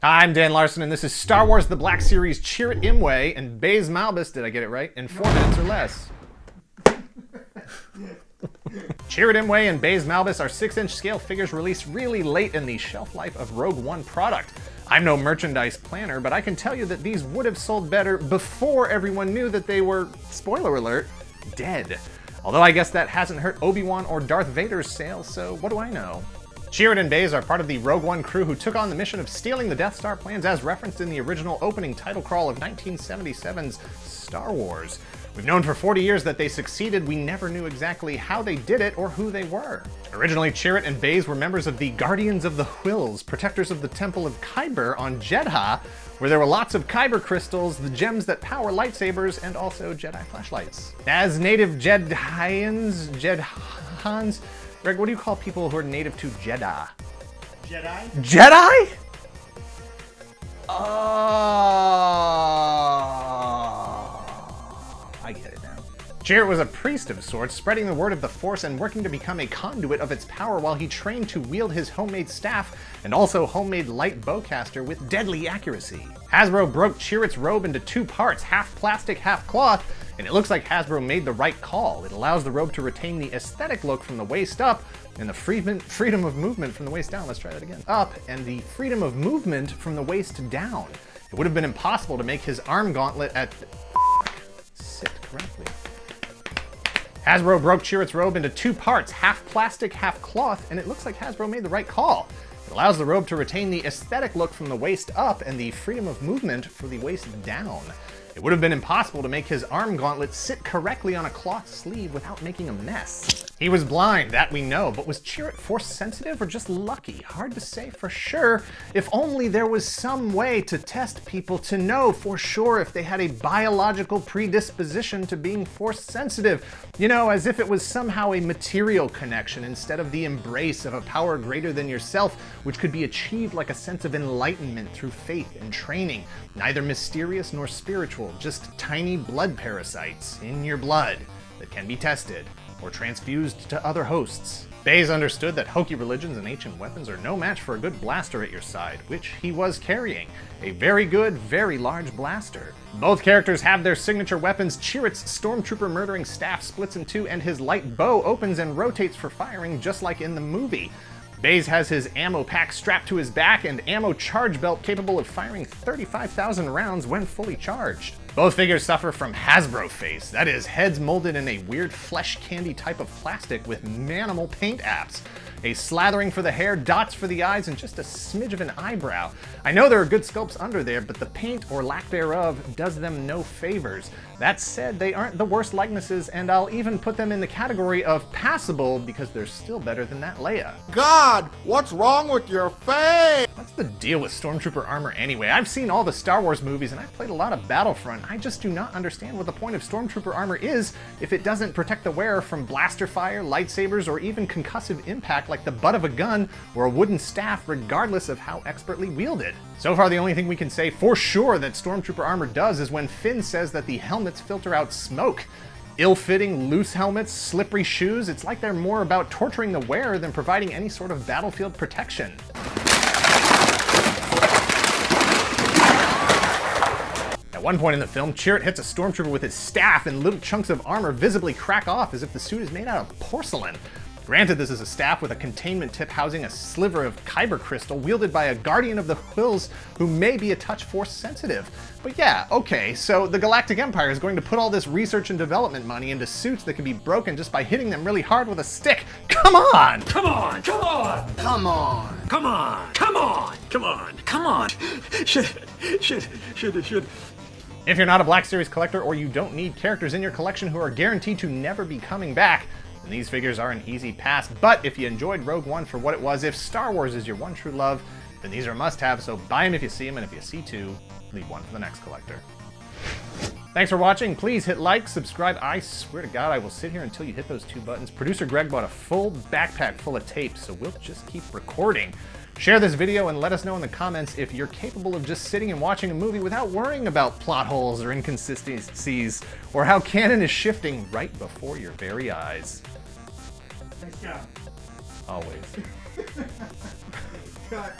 Hi, I'm Dan Larson, and this is Star Wars The Black Series Chirrut Imwe and Baze Malbus, did I get it right, in 4 minutes or less. Chirrut Imwe and Baze Malbus are 6-inch scale figures released really late in the shelf life of Rogue One product. I'm no merchandise planner, but I can tell you that these would have sold better before everyone knew that they were, spoiler alert, dead. Although I guess that hasn't hurt Obi-Wan or Darth Vader's sales, so what do I know? Chirrut and Baze are part of the Rogue One crew who took on the mission of stealing the Death Star plans as referenced in the original opening title crawl of 1977's Star Wars. We've known for 40 years that they succeeded. We never knew exactly how they did it or who they were. Originally, Chirrut and Baze were members of the Guardians of the Whills, protectors of the Temple of Kyber on Jedha, where there were lots of Kyber crystals, the gems that power lightsabers, and also Jedi flashlights. As native Jedhans, Greg, what do you call people who are native to Jeddah? Jedi? Jedi? I get it now. Chirrut was a priest of sorts, spreading the word of the Force and working to become a conduit of its power while he trained to wield his homemade staff and also homemade light bowcaster with deadly accuracy. Hasbro broke Chirrut's robe into 2 parts, half plastic, half cloth, and it looks like Hasbro made the right call. It allows the robe to retain the aesthetic look from the waist up and the freedom of movement from the waist down. Let's try that again. Up and the freedom of movement from the waist down. It would have been impossible to make his arm gauntlet sit correctly. Hasbro broke Chirrut's robe into 2 parts, half plastic, half cloth, and it looks like Hasbro made the right call. It allows the robe to retain the aesthetic look from the waist up and the freedom of movement for the waist down. It would have been impossible to make his arm gauntlet sit correctly on a cloth sleeve without making a mess. He was blind, that we know, but was Chirrut Force sensitive or just lucky? Hard to say for sure. If only there was some way to test people to know for sure if they had a biological predisposition to being Force sensitive. You know, as if it was somehow a material connection instead of the embrace of a power greater than yourself, which could be achieved like a sense of enlightenment through faith and training. Neither mysterious nor spiritual, just tiny blood parasites in your blood that can be tested or transfused to other hosts. Baze understood that hokey religions and ancient weapons are no match for a good blaster at your side, which he was carrying. A very good, very large blaster. Both characters have their signature weapons. Chirrut's Stormtrooper murdering staff splits in 2 and his light bow opens and rotates for firing just like in the movie. Baze has his ammo pack strapped to his back and ammo charge belt capable of firing 35,000 rounds when fully charged. Both figures suffer from Hasbro face, that is, heads molded in a weird flesh candy type of plastic with manimal paint apps. A slathering for the hair, dots for the eyes, and just a smidge of an eyebrow. I know there are good sculpts under there, but the paint, or lack thereof, does them no favors. That said, they aren't the worst likenesses, and I'll even put them in the category of passable because they're still better than that Leia. God, what's wrong with your face? What's the deal with Stormtrooper armor anyway? I've seen all the Star Wars movies and I've played a lot of Battlefront. I just do not understand what the point of Stormtrooper armor is if it doesn't protect the wearer from blaster fire, lightsabers, or even concussive impact like the butt of a gun or a wooden staff, regardless of how expertly wielded. So far, the only thing we can say for sure that Stormtrooper armor does is when Finn says that the helmets filter out smoke. Ill-fitting, loose helmets, slippery shoes, it's like they're more about torturing the wearer than providing any sort of battlefield protection. At one point in the film, Chirrut hits a stormtrooper with his staff and little chunks of armor visibly crack off as if the suit is made out of porcelain. Granted, this is a staff with a containment tip housing a sliver of Kyber crystal wielded by a Guardian of the Whills who may be a touch Force sensitive. But yeah, okay, so the Galactic Empire is going to put all this research and development money into suits that can be broken just by hitting them really hard with a stick. Come on! Come on! Come on! Come on! Come on! Come on! Come on! Come on! Should. If you're not a Black Series collector or you don't need characters in your collection who are guaranteed to never be coming back, then these figures are an easy pass. But if you enjoyed Rogue One for what it was, if Star Wars is your one true love, then these are a must-have, so buy them if you see them, and if you see 2, leave 1 for the next collector. Thanks for watching. Please hit like, subscribe. I swear to God, I will sit here until you hit those 2 buttons. Producer Greg bought a full backpack full of tape, so we'll just keep recording. Share this video and let us know in the comments if you're capable of just sitting and watching a movie without worrying about plot holes or inconsistencies, or how canon is shifting right before your very eyes. Nice job. Always. Cut.